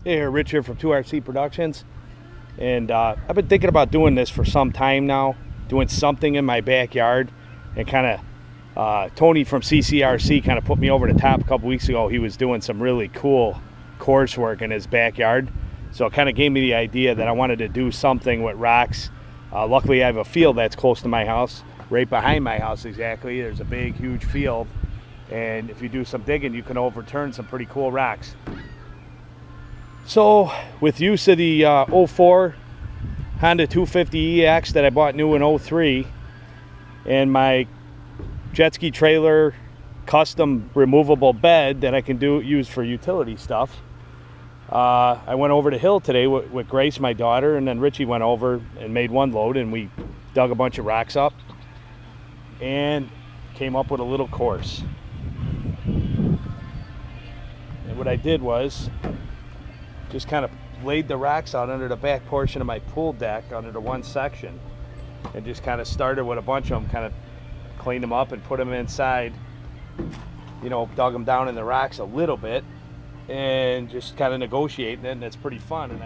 Hey, here, Rich here from 2RC Productions, and I've been thinking about doing this for some time now, doing something in my backyard, and kind of Tony from CCRC kind of put me over the top a couple weeks ago. He was doing some really cool coursework in his backyard, so it kind of gave me the idea that I wanted to do something with rocks. Luckily, I have a field that's close to my house, right behind my house exactly. There's a big, huge field, and if you do some digging, you can overturn some pretty cool rocks. So with use of the 04 Honda 250EX that I bought new in 03 and my jet ski trailer custom removable bed that I can use for utility stuff, I went over the hill today with Grace, my daughter, and then Richie went over and made one load, and we dug a bunch of rocks up and came up with a little course. And what I did was just kind of laid the rocks out under the back portion of my pool deck under the one section, and just kind of started with a bunch of them, kind of cleaned them up and put them inside, you know, dug them down in the rocks a little bit and just kind of negotiating it, and it's pretty fun. And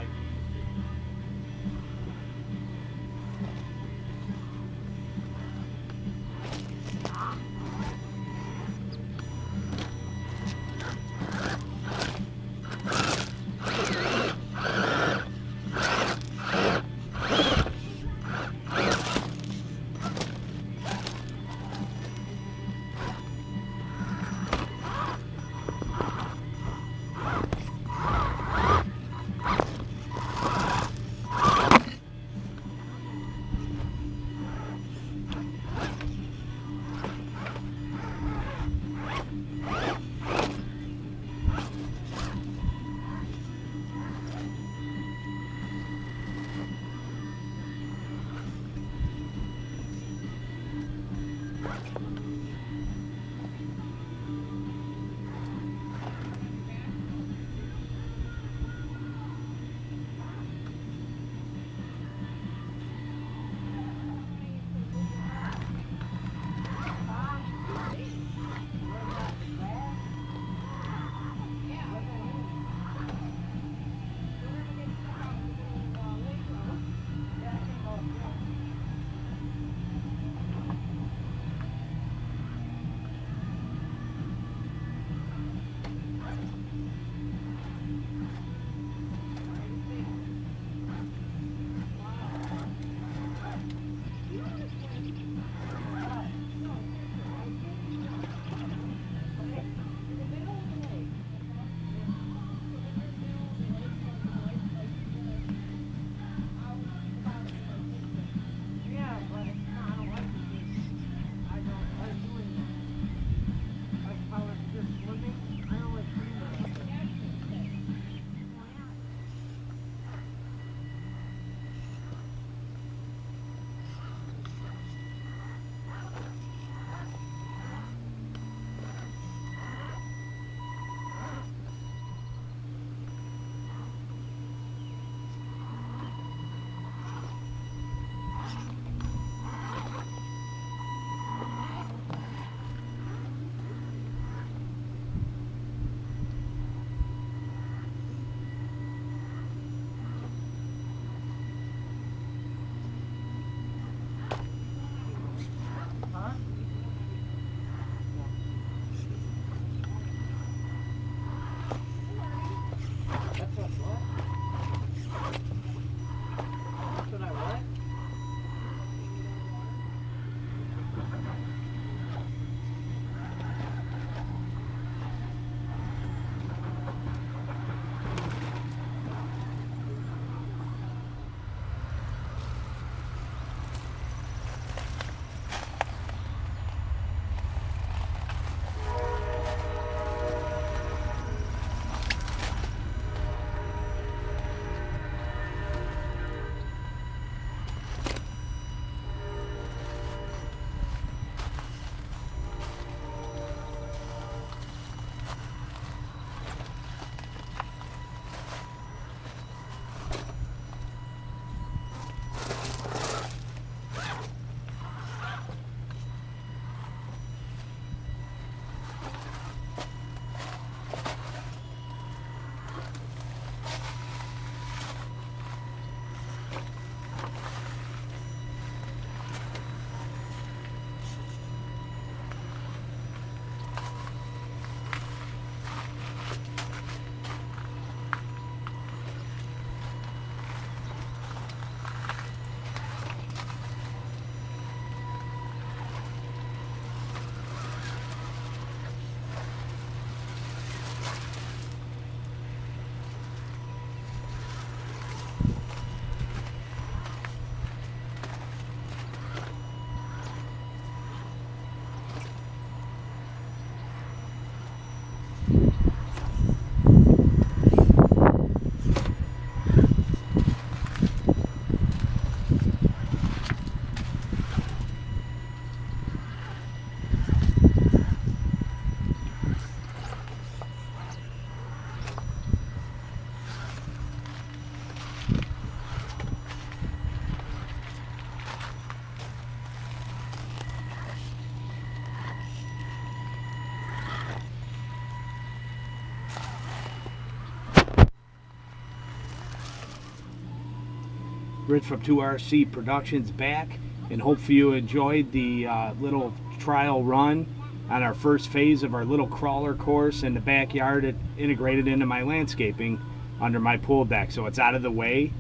Rich from 2RC Productions back, and hopefully you enjoyed the little trial run on our first phase of our little crawler course in the backyard. It integrated into my landscaping under my pool deck, so it's out of the way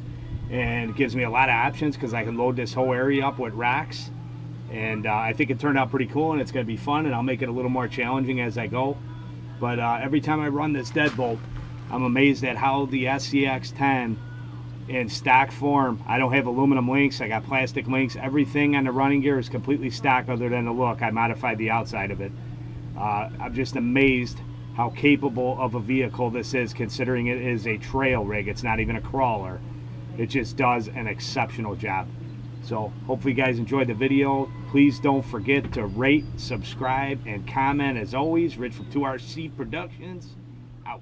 and it gives me a lot of options because I can load this whole area up with racks. And I think it turned out pretty cool, and it's going to be fun, and I'll make it a little more challenging as I go. But every time I run this Deadbolt, I'm amazed at how the SCX 10 in stock form, I don't have aluminum links, I got plastic links, everything on the running gear is completely stock other than the look. I modified the outside of it. I'm just amazed how capable of a vehicle this is, considering it is a trail rig. It's not even a crawler. It just does an exceptional job. So hopefully you guys enjoyed the video. Please don't forget to rate, subscribe, and comment. As always, Rich from 2RC Productions, out.